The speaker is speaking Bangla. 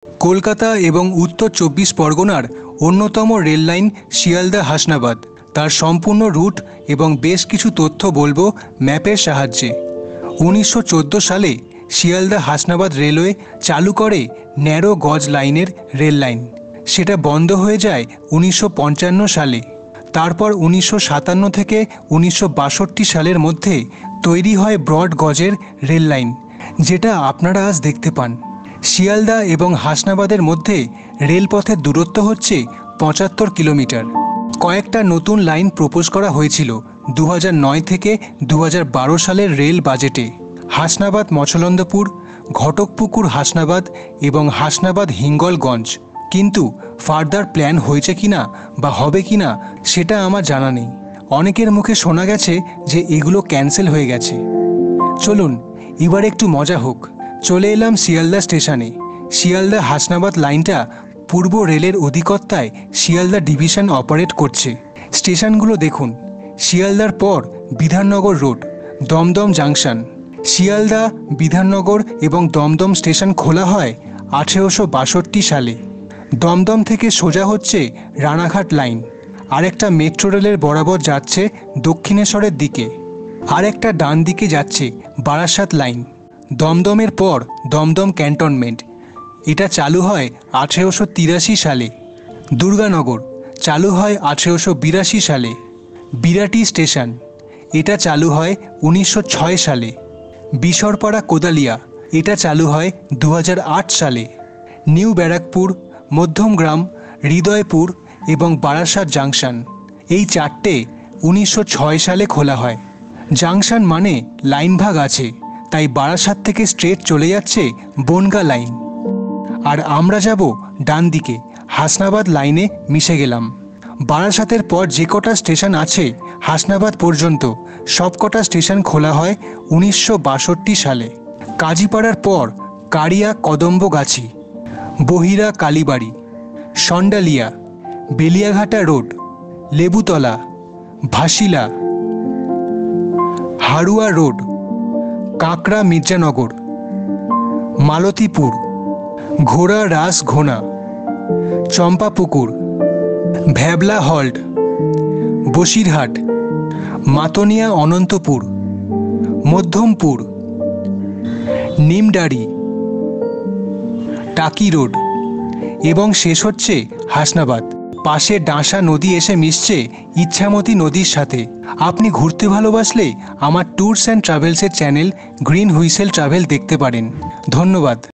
কলকাতা এবং উত্তর ২৪ পরগনার অন্যতম রেল লাইন শিয়ালদা হাসনাবাদ। তার সম্পূর্ণ রুট এবং বেশ কিছু তথ্য বলবো ম্যাপের সাহায্যে। ১৯১৪ সালে শিয়ালদা হাসনাবাদ রেলওয়ে চালু করে ন্যারো গজ লাইনের রেল লাইন। সেটা বন্ধ হয়ে যায় ১৯৫৫ সালে। তারপর ১৯৫৭ থেকে ১৯৬২ সালের মধ্যে তৈরি হয় ব্রড গজের রেল লাইন, যেটা আপনারা আজ দেখতে পান। শিয়ালদা এবং হাসনাবাদের মধ্যে রেলপথের দূরত্ব হচ্ছে ৭৫ কিলোমিটার। কয়েকটা নতুন লাইন প্রপোজ করা হয়েছিল ২০০৯ থেকে ২০১২ সালের রেল বাজেটে। হাসনাবাদ মছলন্দপুর, ঘটকপুকুর হাসনাবাদ এবং হাসনাবাদ হিঙ্গলগঞ্জ। কিন্তু ফার্দার প্ল্যান হয়েছে কিনা বা হবে কিনা সেটা আমার জানা নেই। অনেকের মুখে শোনা গেছে যে এগুলো ক্যান্সেল হয়ে গেছে। চলুন এবার একটু মজা হোক। চলে এলাম শিয়ালদা স্টেশনে। শিয়ালদা হাসনাবাদ লাইনটা পূর্ব রেলের অধিকর্তায় শিয়ালদা ডিভিশন অপারেট করছে। স্টেশনগুলো দেখুন। শিয়ালদার পর বিধাননগর রোড, দমদম জাংশন। শিয়ালদা, বিধাননগর এবং দমদম স্টেশন খোলা হয় ১৮৬২ সালে। দমদম থেকে সোজা হচ্ছে রানাঘাট লাইন। আরেকটা মেট্রো রেলের বরাবর যাচ্ছে দক্ষিণেশ্বরের দিকে। আরেকটা ডান দিকে যাচ্ছে বারাসাত লাইন। দমদমের পর দমদম ক্যান্টনমেন্ট, এটা চালু হয় ১৮৮৩ সালে। দুর্গানগর চালু হয় ১৮৮২ সালে। বিরাটি স্টেশন, এটা চালু হয় ১৯০৬ সালে। বিশরপাড়া কোদালিয়া, এটা চালু হয় ২০০৮ সালে। নিউ ব্যারাকপুর, মধ্যমগ্রাম, হৃদয়পুর এবং বারাসাত জাংশন, এই চারটে ১৯০৬ সালে খোলা হয়। জাংশন মানে লাইন ভাগ আছে, তাই বারাসাত থেকে স্ট্রেট চলে যাচ্ছে বনগা লাইন। আর আমরা যাব ডান দিকে, হাসনাবাদ লাইনে মিশে গেলাম। বারাসাতের পর যে কটা স্টেশন আছে হাসনাবাদ পর্যন্ত সব কটা স্টেশন খোলা হয় ১৯৬২ সালে। কাজীপাড়ার পর কাড়িয়া কদম্বগাছি, বহিরা কালীবাড়ি, সন্ডালিয়া, বেলিয়াঘাটা রোড, লেবুতলা, ভাসিলা, হাড়ুয়া রোড, কাঁকড়া মির্জানগর, মালতীপুর, ঘোড়া রাস ঘোনা, চম্পাপুকুর, ভ্যাবলা হল্ট, বসিরহাট, মাতনিয়া অনন্তপুর, মধ্যমপুর, নিমডারি, টাকি রোড এবং শেষ হচ্ছে হাসনাবাদ। পাশে ডাঁসা নদী এসে মিশছে ইচ্ছামতি নদীর সাথে। আপনি ঘুরতে ভালোবাসলে আমার ট্যুরস অ্যান্ড ট্রাভেলসের চ্যানেল গ্রিন হুইসেল ট্রাভেল দেখতে পারেন। ধন্যবাদ।